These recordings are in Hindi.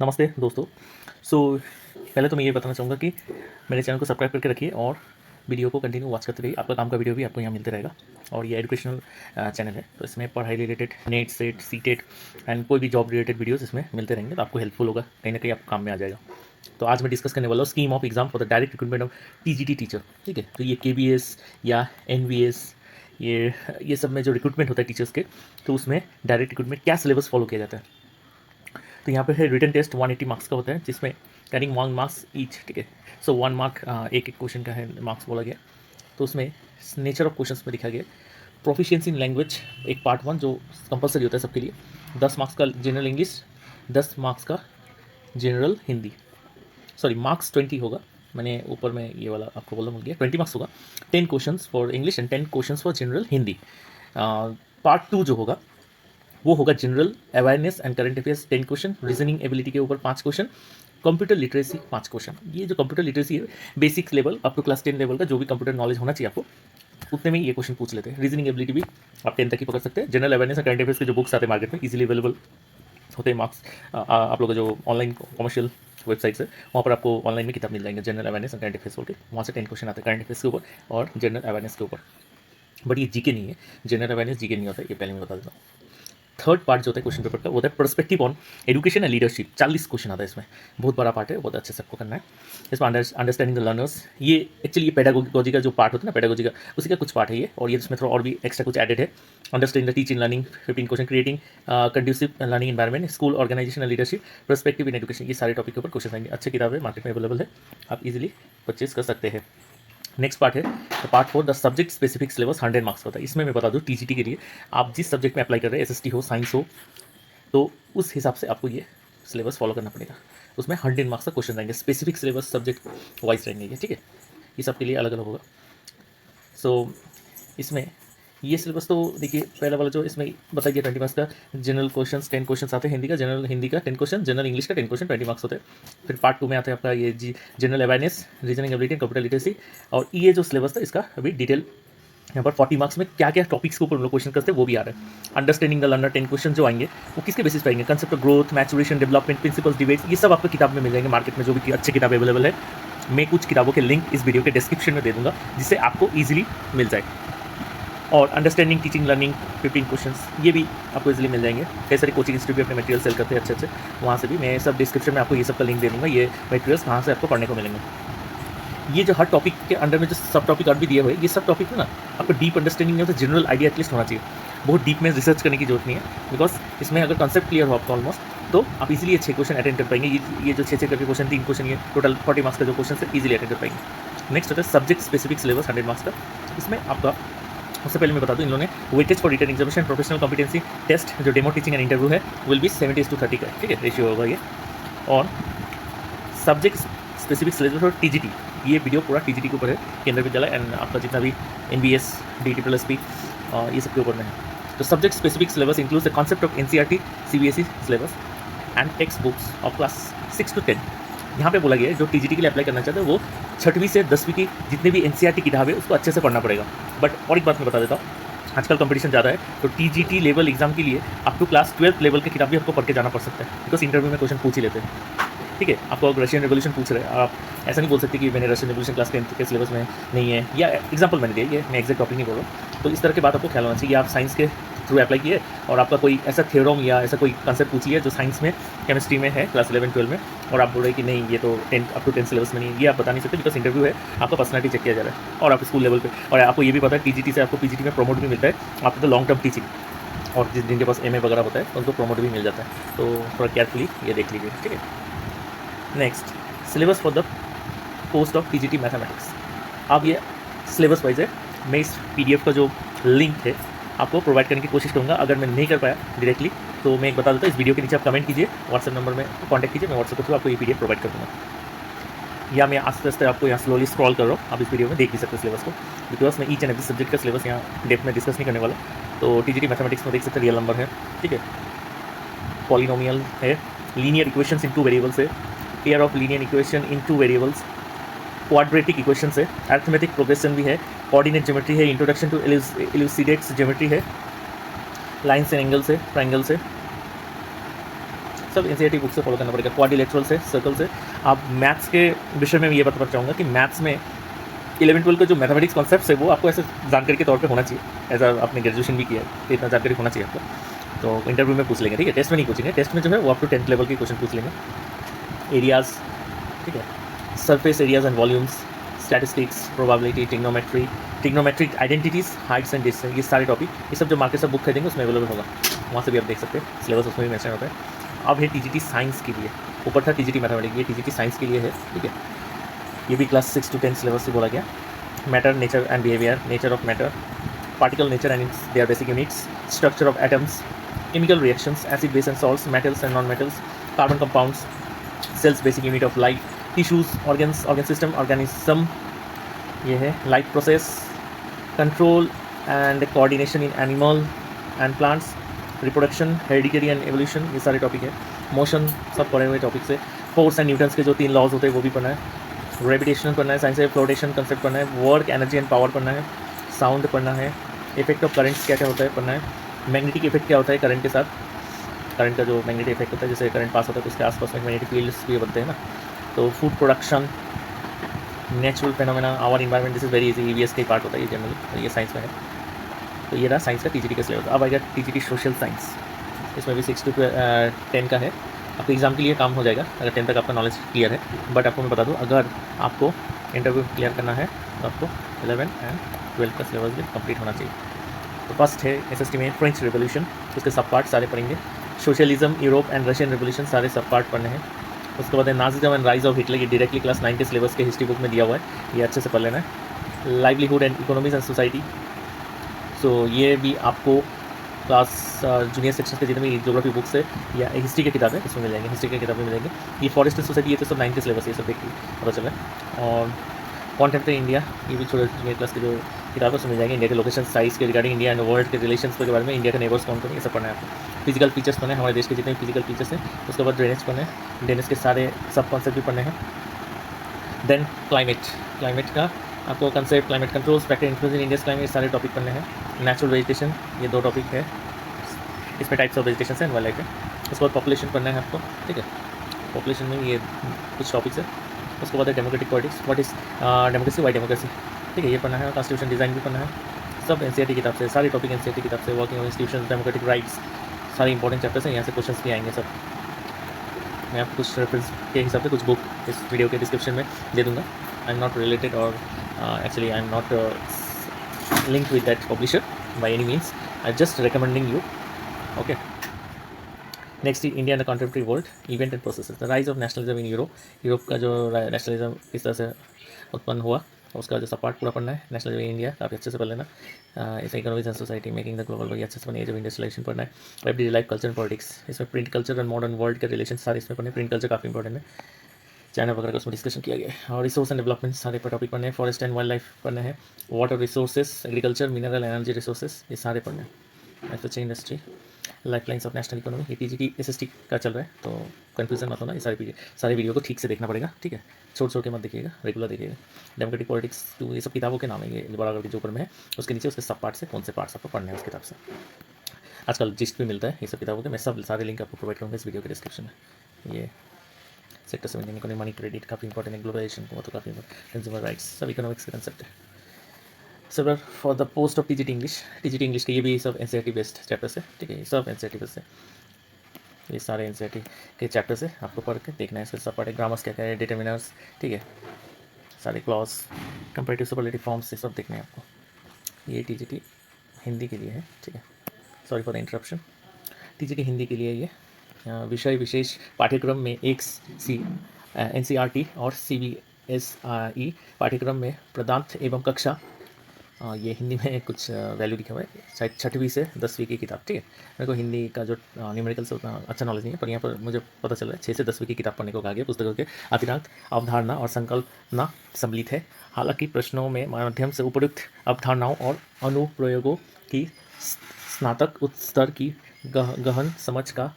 नमस्ते दोस्तों। पहले तो मैं ये बताना चाहूँगा कि मेरे चैनल को सब्सक्राइब करके रखिए और वीडियो को कंटिन्यू वॉच करते रहिए। आपका काम का वीडियो भी आपको यहाँ मिलते रहेगा और ये एजुकेशनल चैनल है, तो इसमें पढ़ाई related NET SET CTET and कोई भी जॉब रिलेटेड वीडियोस इसमें मिलते रहेंगे, तो आपको हेल्पफुल होगा, कहीं ना कहीं आपको काम में आ जाएगा। तो आज मैं डिस्कस करने वाला हूँ scheme of exam for the direct recruitment of TGT teacher. ठीक है, तो ये केबीएस या एनवीएस ये सब में जो रिक्रूटमेंट होता है टीचर्स के, तो उसमें डायरेक्ट रिक्रूटमेंट क्या सिलेबस फॉलो किया जाता है। तो यहाँ पे है रिटन टेस्ट 180 मार्क्स का होता है, जिसमें कैरिंग 1 मार्क्स ईच। ठीक है, सो 1 मार्क एक क्वेश्चन का है मार्क्स बोला गया। तो उसमें नेचर ऑफ क्वेश्चंस में लिखा गया प्रोफिशिएंसी इन लैंग्वेज एक पार्ट 1 जो कंपलसरी होता है सबके लिए, 10 मार्क्स का जनरल इंग्लिश, 10 मार्क्स का जनरल हिंदी, सॉरी मार्क्स 20 होगा, मैंने ऊपर में ये वाला आपको बोला भूल गया, 20 मार्क्स होगा, 10 question for English and 10 question for general Hindi. Part 2 जो होगा वो होगा general awareness and current affairs 10 question, reasoning ability के ऊपर 5 क्वेश्चन, कंप्यूटर लिटरेसी 5 क्वेश्चन। ये जो कंप्यूटर लिटरेसी है basic level up to class 10 level का जो भी कंप्यूटर नॉलेज होना चाहिए आपको, उतने में ये क्वेश्चन पूछ लेते हैं। रीजनिंग एबिलिटी भी आप 10 तक ही पकड़ सकते हैं। General awareness and current affairs के जो बुक्स आते हैं मार्केट में इजीली अवेलेबल होते हैं, मार्क्स आप लोग का जो ऑनलाइन कमर्शियल वेबसाइट्स है वहाँ पर आपको ऑनलाइन में किताब मिल जाएंगे general awareness and current affairs बोल के, वहाँ से 10 क्वेश्चन आते हैं करंट अफेयर्स के ऊपर और जनरल अवेयरनेस के ऊपर। बट ये जीके नहीं है, जनरल अवेयरनेस जीके नहीं होता है, ये पहले मैं बता देता हूँ। थर्ड पार्ट जो होता है क्वेश्चन पेपर का वो होता है perspective on education and leadership, 40 question आता है इसमें, बहुत बड़ा पार्ट है, बहुत अच्छे से आपको करना है। इसमें अंडरस्टैंडिंग द लर्नर्स, ये एक्चुअली ये पेडागोजी का जो पार्ट होता है ना, पेडागोजी का उसी का कुछ पार्ट है ये, और ये इसमें थोड़ा और भी एक्स्ट्रा कुछ एडेड है। Understanding the teaching learning 15 question, creating conducive learning environment, school organisation and leadership, perspective in education, ये सारे टॉपिक के ऊपर क्वेश्चन आएंगे। अच्छी किताब है, मार्केट में अवेलेबल है, आप इजीली परचेज कर सकते हैं। नेक्स्ट पार्ट है part 4 the subject specific syllabus 100 marks का होता है। इसमें मैं बता दूँ टीजीटी के लिए आप जिस सब्जेक्ट में अप्लाई कर रहे हैं, एसएसटी हो, साइंस हो, तो उस हिसाब से आपको ये सिलेबस फॉलो करना पड़ेगा। उसमें 100 मार्क्स का क्वेश्चन रहेंगे, स्पेसिफिक सिलेबस सब्जेक्ट वाइज रहेंगे ये। ठीक है, ये सब के लिए अलग अलग होगा। इसमें ये सिलेबस तो देखिए पहला वाला जो इसमें बताया गया 20 मार्क्स का जनरल क्वेश्चन 10 क्वेश्चन आते हैं हिंदी का, जनरल हिंदी का 10 क्वेश्चन, जनरल इंग्लिश का 10 क्वेश्चन 20 मार्क्स होते हैं। फिर पार्ट 2 में आता है आपका ये general awareness, reasoning ability, computer literacy, और ये जो सिलेबस था इसका अभी डिटेल यहाँ पर 40 मार्क्स में क्या क्या टॉपिक्स के ऊपर हम लोग क्वेश्चन करते हैं वो भी आ रहा है। अंडरस्टैंडिंग द लर्नर 10 क्वेश्चन जो आएंगे वो किसके बेसिस पे आएंगे, concept of growth, maturation, development, principles, debates, ये सब आपको किताब में मिल जाएंगे मार्केट में, जो भी अच्छी किताब अवेलेबल है। मैं कुछ किताबों के लिंक इस वीडियो के डिस्क्रिप्शन में दे दूंगा जिससे आपको ईजिली मिल जाए। और अंडरस्टैंडिंग टीचिंग लर्निंग 15 क्वेश्चंस, ये भी आपको इजीली मिल जाएंगे। कई सारे कोचिंग इंस्टीट्यूट भी अपने मटेरियल सेल करते हैं अच्छे, वहाँ से भी मैं सब डिस्क्रिप्शन में आपको ये सब का लिंक दे दूँगा, ये मटेरियल्स कहाँ से आपको पढ़ने को मिलेंगे। ये जो हर टॉपिक के अंडर में जो सब टॉपिक और भी दिए हुए, ये सब टॉपिक में ना आपको डीप अंडरस्टैंडिंग नहीं होता, जनरल आइडिया एटलीस्ट होना चाहिए। बहुत डीप में रिसर्च करने की जरूरत नहीं है, बिकॉज इसमें अगर कंसेप्ट क्लियर हो आपका ऑलमोस्ट, तो आप इजीली 6 क्वेश्चन अटेंड कर पाएंगे। ये जो 6 करके क्वेश्चन, 3 क्वेश्चन, ये टोटल 40 मार्क्स का जो क्वेश्चन है इजीली अटेंड कर पाएंगे। नेक्स्ट होता है सब्जेक्ट स्पेसिफिक सिलेबस 100 मार्क्स का। इसमें आपका उससे पहले मैं बता दूं, इन लोगों ने weightage for written examination, professional competency test जो डेमो टीचिंग एंड इंटरव्यू है विल बी 70:30 का। ठीक है, रेशियो होगा ये। और सब्जेक्ट स्पेसिफिक सिलेबस और टीजीटी, ये वीडियो पूरा टीजीटी के ऊपर है, केंद्रीय विद्यालय एंड आपका जितना भी एनबीएस, DTSSP, ये सब के ऊपर में है। तो subject specific syllabus includes the concept of NCERT, CBSE syllabus and text books of class 6 to 10। यहाँ पे बोला गया है जो टीजीटी के लिए अप्लाई करना चाहते हैं वो 6वीं से 10वीं की जितने भी एनसीईआरटी किताब है उसको अच्छे से पढ़ना पड़ेगा। बट और एक बात मैं बता देता हूँ, आजकल कंपटीशन ज़्यादा है, तो टीजीटी लेवल एग्जाम के लिए अप टू क्लास 12 लेवल की किताब भी आपको पढ़ के जाना पड़ सकता है, बिकॉज इंटरव्यू में क्वेश्चन पूछ ही लेते हैं। ठीक है, आपको अगर रशियन रेवोल्यूशन पूछ रहे हैं, आप ऐसा नहीं बोल सकते कि मैंने रशियन रेवोल्यूशन क्लास 10 के सिलेबस में नहीं है, या एग्जाम्पल मैंने दिया, ये मैं एग्जैक्ट टॉपिक नहीं बोल रहा हूँ। तो इस तरह की बात आपको ख्याल होना चाहिए। आप साइंस के थ्रू अप्लाई किए और आपका कोई ऐसा थ्योरम या ऐसा कोई कंसेप्ट पूछ लिया जो साइंस में, केमिस्ट्री में है क्लास 11-12 में, और आप बोल रहे हैं कि नहीं ये तो 10 अप टू 10 सिलेबस में नहीं है, ये आप बता नहीं सकते, बिकॉज इंटरव्यू है, आपका पर्सनैलिटी चेक किया जा रहा है और आप स्कूल लेवल पे, और आपको ये भी पता है टीजीटी से आपको पीजीटी में प्रमोट भी मिलता है, आपको तो लॉन्ग टर्म टीचिंग, और जिनके पास एमए वगैरह होता है उनको प्रमोट भी मिल जाता है। तो थोड़ा केयरफुली ये देख लीजिए। ठीक है, next syllabus for the post of TGT mathematics. अब ये सिलेबस वाइज है, मैं इस पीडीएफ का जो लिंक है आपको प्रोवाइड करने की कोशिश करूँगा। अगर मैं नहीं कर पाया डायरेक्टली तो मैं एक बता देता हूँ, इस वीडियो के नीचे आप कमेंट कीजिए, व्हाट्सएप नंबर में कॉन्टैक्ट कीजिए, मैं व्हाट्सएप के थ्रू आपको ये पीडीएफ प्रोवाइड कर दूँगा, या मैं आस्ते आस्ते आपको यहाँ स्लोली स्क्रॉल कर रहा हूँ, आप इस वीडियो में देख भी सकते हैं सिलेबस को, बिकॉज मैं ईच एंड एवरी सब्जेक्ट का सिलेबस यहाँ डेप्थ में डिस्कस नहीं करने वाला। तो टीजीटी मैथमेटिक्स में देख सकते हैं रियल नंबर है, ठीक है, पॉलिनोमियल है, लीनियर इक्वेशंस इन 2 वेरिएबल्स है, pair of linear equation in 2 variables, quadratic equations है, अरिथमेटिक प्रोग्रेशन भी है, कोऑर्डिनेट ज्योमेट्री है, इंट्रोडक्शन टू इलुसिडेट्स ज्योमेट्री है, लाइन्स एंड एंगल्स है, ट्राइंगल्स है, सब एनसीईआरटी बुक से फॉलो करना पड़ेगा। क्वाड्रिलेटरल से, सर्कल से। आप मैथ्स के विषय में ये बताना चाहूँगा कि मैथ्स में 11-12 का जो मैथमेटिक्स कॉन्सेप्ट है वो आपको ऐसे जानकारी के तौर पे होना चाहिए। एज आपने ग्रेजुएशन भी किया है तो इतना जानकारी होना चाहिए आपको। तो इंटरव्यू में पूछ लेंगे, ठीक है, टेस्ट में नहीं पूछेंगे। टेस्ट में जो है वो अप टू 10th लेवल के क्वेश्चन पूछ लेंगे। एरियाज़, ठीक है, surface areas and volumes, statistics, probability, trigonometric identities, Heights and distance, ये सारे टॉपिक, ये सब जो मार्केट से बुक खरीदेंगे उसमें अवेलेबल होगा, वहाँ से भी आप देख सकते हैं। सिलेबस उसमें भी मेंशन होता है। अब है टीजीटी साइंस के लिए, ऊपर था टीजीटी मैथमेटिक्स, ये टीजीटी साइंस के लिए है, ठीक है। ये भी क्लास 6 to 10 सिलेबस से बोला गया। Matter, nature and behaviour, nature of matter, particle nature and its their basic units, structure of atoms, chemical reactions, acid base and salts, metals and non-metals, carbon compounds, cells basic unit of life, tissues, organs, organ system, organism, ये है life process, control and coordination in animal and plants, reproduction, hereditary and evolution, ये सारे टॉपिक है। मोशन सब पढ़े हुए टॉपिक से। फोर्स एंड न्यूटन्स के जो 3 लॉज होते हैं वो भी पढ़ना है। ग्रेविटेशन पढ़ना है, साइंस है, फ्लोटेशन कंसेप्ट पढ़ना है, वर्क, एनर्जी एंड पावर पढ़ना है, साउंड पढ़ना है, इफेक्ट ऑफ करंट्स क्या क्या होता है पढ़ना है, मैग्नेटिक इफेक्ट क्या होता है करंट के साथ, करंट का जो मैग्नेटिक इफेक्ट होता है, जैसे करंट पास होता है तो उसके आसपास में मैग्नेटिक फील्ड्स भी बनते हैं ना। तो food production, natural phenomena, our environment, this is very easy, EVS का पार्ट होता है ये जनरली, तो ये साइंस में है। तो ये रहा साइंस का टीजीटी का सिलेबस। अब आएगा टीजीटी सोशल साइंस, इसमें भी 6 to 10 का है। आपको एग्ज़ाम के लिए काम हो जाएगा अगर 10 तक आपका नॉलेज क्लियर है। बट आपको मैं बता दूँ, अगर आपको इंटरव्यू क्लियर करना है तो आपको 11 एंड 12 का सिलेबस भी कंप्लीट होना चाहिए। तो फर्स्ट है एसएसटी में फ्रेंच रिवोल्यूशन, उसके सब पार्ट सारे पढ़ेंगे। Socialism, Europe and Russian revolution, सारे सब पार्ट पढ़ने हैं। उसके बाद है Nazism and rise of Hitler, ये डायरेक्टली क्लास 9 के सिलेबस के हिस्ट्री बुक में दिया हुआ है, ये अच्छे से पढ़ लेना है। Livelihood and economies and society, so ये भी आपको क्लास जूनियर सेक्शन के जितने भी ज्योग्राफी बुक्स है या हिस्ट्री की किताबें इसमें मिल जाएंगे, हिस्ट्री की किताबें मिलेंगी। ये फॉरेस्ट एंड सोसाइटी, ये तो सब 9 के सिलेबस, ये सब देखिए पता चला है। और कॉन्टेम्प्रेरी इंडिया, ये भी छोटे जूनियर क्लास की जो किताबें उसमें मिल जाएंगे। इंडिया के लोकेशन साइज के रिगार्डिंग इंडिया एंड वर्ल्ड के रिलेशंस के बारे में, इंडिया के नेबर्स कौन कौन, ये सब पढ़ना है आपको। फिजिकल फीचर्स पढ़ना है, हमारे देश के जितने फिजिकल फीचर्स हैं। उसके बाद ड्रेनेज पढ़ना है, ड्रेनेज के सारे सब कॉन्सेप्ट भी पढ़ने हैं। देन क्लाइमेट का आपको concept, climate controls, factor influence in India's climate, सारे टॉपिक पढ़ने हैं। नेचुरल वेजिटेशन, ये 2 टॉपिक है, इसमें टाइप्स ऑफ वेजिटेशन है एंड वाइल्ड लाइफ है। उसके बाद पॉपुलेशन पढ़ना है आपको, ठीक है, पॉपुलेशन में ये कुछ टॉपिक्स है। उसके बाद है democratic politics, what is democracy, Y democracy, ठीक है, ये पढ़ना है। कॉन्स्टिट्यूशन डिज़ाइन भी पढ़ना है, सब एनसीईआरटी किताब से, सारे टॉपिक एनसीईआरटी किताब से। Working on institution, democratic rights, सारे इंपॉर्टेंट चैप्टर्स हैं, यहाँ से क्वेश्चंस भी आएंगे सब। मैं आपको कुछ रेफरेंस के हिसाब से कुछ बुक इस वीडियो के डिस्क्रिप्शन में दे दूँगा। आई एम नॉट रिलेटेड और actually I am not linked with that publisher by any means, I just recommending you, okay. Next India and the contemporary world, event and processes, the rise of nationalism in Europe, Europe का जो नेशनलिज्म किस तरह से उत्पन्न हुआ, उसका जो सब पार्ट पूरा पढ़ना है। नेशनलिज्म इन इंडिया काफ़ी अच्छे से पढ़ लेना। इसमें economics and society, making the global, ये अच्छे से पढ़ना। एज ऑफ इंडस्ट्रियलाइजेशन पढ़ना है। Everyday life, culture and politics, इसमें print culture and modern world के रिलेशन सारे इसमें पढ़ने। प्रिंट कल्चर काफ़ी इंपॉर्टेंट है, चाइना वगैरह का उसमें डिस्कशन किया गया है। और रिसोर्स एंड डेवलपमेंट सारे पर टॉपिक पढ़ने हैं। फॉरेस्ट एंड वाइल्ड लाइफ पढ़ने हैं। Water resources, agriculture, mineral energy resources, ये सारे पढ़ने हैं। Manufacturing industry, life lines of national economy, ये टीजीटी एसएसटी का चल रहा है, तो कन्फ्यूजन मत होना। ये सारे वीडियो को ठीक से देखना पड़ेगा, ठीक है, छोड़ के मत देखिएगा, रेगुलर देखिएगा। डेमोक्रेटिक पॉलिटिक्स टू, ये सब किताबों के नाम है, ये बड़ा करके जो ऊपर में है उसके नीचे उसके सब पार्ट से कौन से पार्ट्स आपको पढ़ने हैं उस किताब से। आजकल जिस्ट भी मिलता है ये सब किताबों के, मैं सब सारे लिंक आपको प्रोवाइड करूँगा इस वीडियो के डिस्क्रिप्शन में। ये सेक्टर 17 इकोनॉमी, मनी क्रेडिट काफ़ी इंपॉर्टेंट है। ग्लोबलाइजेशन को तो काफ़ी इंपॉर्टेंट, कंज्यूमर राइट्स, सब इकोनॉमिक्स के कंसेप्ट है। Sir for the post of TGT English के ये भी सब एनसीईआरटी बेस्ड चैप्टर्स है, ठीक है, ये सब एनसीईआरटी बेस्ड है। ये सारे एनसीईआरटी के चैप्टर्स है, आपको पढ़ के देखना है। इसके सब पढ़े, ग्रामर्स क्या क्या है, डिटर्मिनर्स, ठीक है, सारे क्लॉज, कंपैरेटिव सुपरलेटिव फॉर्म्स, ये सब देखने हैं आपको। ये टीजीटी हिंदी के लिए है, ठीक है, sorry for the interruption. TGT Hindi के लिए ये विषय विशेष पाठ्यक्रम में एक एनसीईआरटी और सीबीएसई पाठ्यक्रम में प्रदान एवं कक्षा, ये हिंदी में कुछ वैल्यू लिखा हुआ है, शायद 6वीं से 10वीं की किताब, ठीक है। मेरे को हिंदी का जो न्यूमेरिकल से उतना अच्छा नॉलेज नहीं है, पर यहाँ पर मुझे पता चल रहा है 6 से 10वीं की किताब पढ़ने को कहा गया। पुस्तकों के अतिरिक्त अवधारणा और संकल्पना सम्मिलित है। हालांकि प्रश्नों में माध्यम से उपयुक्त अवधारणाओं और अनुप्रयोगों की स्नातक स्तर की गहन समझ का,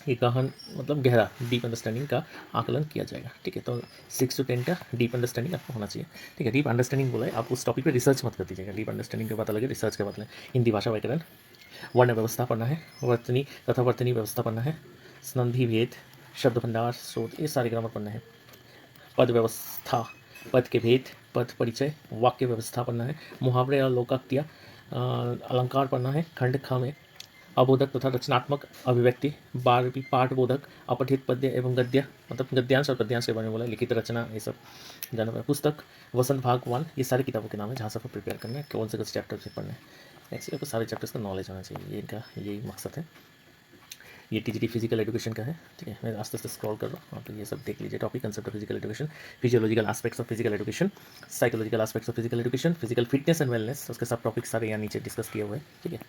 ये गहन मतलब गहरा, डीप अंडरस्टैंडिंग का आकलन किया जाएगा, ठीक है। तो 6 to 10 का डीप अंडरस्टैंडिंग आपको होना चाहिए, ठीक है। डीप अंडरस्टैंडिंग बोला है, आप उस टॉपिक पे रिसर्च मत कर दीजिएगा। डीप अंडरस्टैंडिंग के बात अलग है, रिसर्च के बात अलग है। हिंदी भाषा व्याकरण, वर्ण व्यवस्था पढ़ना है, वर्तनी तथा वर्तनी व्यवस्था पढ़ना है, संधि भेद, शब्द भंडार, स्रोत, ये सारे ग्रामर पढ़ना है। पद व्यवस्था, पद के भेद, पद परिचय, वाक्य व्यवस्था पढ़ना है। मुहावरे और लोकोक्तियाँ, अलंकार पढ़ना है। खंड ख में अबोधक तथा रचनात्मक अभिव्यक्ति, 12वीं पाठबोधक, अपठित पद्य एवं गद्य, मतलब गद्यांश और पद्यांश के बारे में बोला, लिखित रचना, ये सब जाना पड़ा। पुस्तक वसंत भाग 1, ये सारी किताबों के नाम है जहाँ से आपको प्रिपेयर करना है, कौन से चैप्टर से पढ़ना है। एक्चुअली आपको सारे चैप्टर्स का नॉलेज होना चाहिए, ये इनका यही मकसद है। ये टीजीटी फिजिकल एजुकेशन का है, ठीक है। मैं आस्ते आस्ते स्क्रॉल कर रहा हूँ, आप ये सब देख लीजिए। Topic concept of physical education, physiological aspects of physical education, psychological aspects of physical education, physical fitness and wellness, उसके सब टॉपिक सारे यहाँ नीचे डिस्कस किए हुए हैं, ठीक है।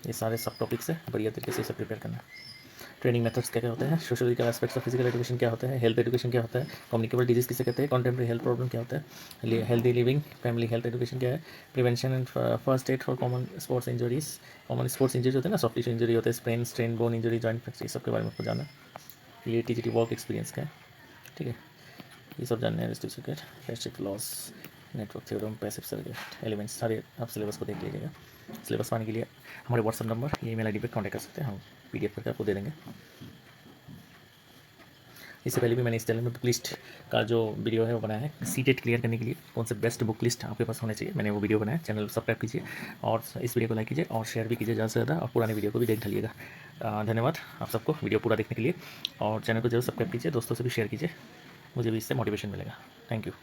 ये सारे सब टॉपिक्स है, बढ़िया तरीके से इसे प्रिपेयर करना है। ट्रेनिंग मेथड्स क्या क्या होते हैं, sociological aspects of physical education क्या होता है, हेल्थ एजुकेशन क्या होता है, कम्युनिकेबल डिजीज किसे कहते हैं, कॉन्टेम्प्रेरी हेल्थ प्रॉब्लम क्या होता है, healthy living, family health education क्या है, prevention and first aid for common sports injuries, common sports injuries होते हैं ना, सॉफ्ट टिश्यू इंजरी होते हैं, sprain, strain, bone injury, joint fracture, सब के बारे में आपको जानना है। ये टीजीटी वर्क एक्सपीरियंस का है, ठीक है। ये सब जानने हैं, circuit, restrict loss, network theorem, passive circuit, elements, सारे आप सिलेबस को देख लीजिएगा। सिलेबस पाने के लिए हमारे व्हाट्सअप नंबर, ये ईमेल आईडी पे कांटेक्ट कर सकते हैं, हम पीडीएफ करके आपको दे देंगे। इससे पहले भी मैंने इस चैनल में बुक लिस्ट का जो वीडियो है वो बनाया है, सीटेट क्लियर करने के लिए कौन से बेस्ट बुक लिस्ट आपके पास होने चाहिए, मैंने वो वीडियो बनाया है। चैनल सब्सक्राइब कीजिए और इस वीडियो को लाइक कीजिए और शेयर भी कीजिए ज़्यादा से ज़्यादा, और पुराने वीडियो को भी देख ढलिएगा। धन्यवाद आप सबको वीडियो पूरा देखने के लिए, और चैनल को जरूर सब्सक्राइब कीजिए, दोस्तों से भी शेयर कीजिए, मुझे भी इससे मोटिवेशन मिलेगा। Thank you.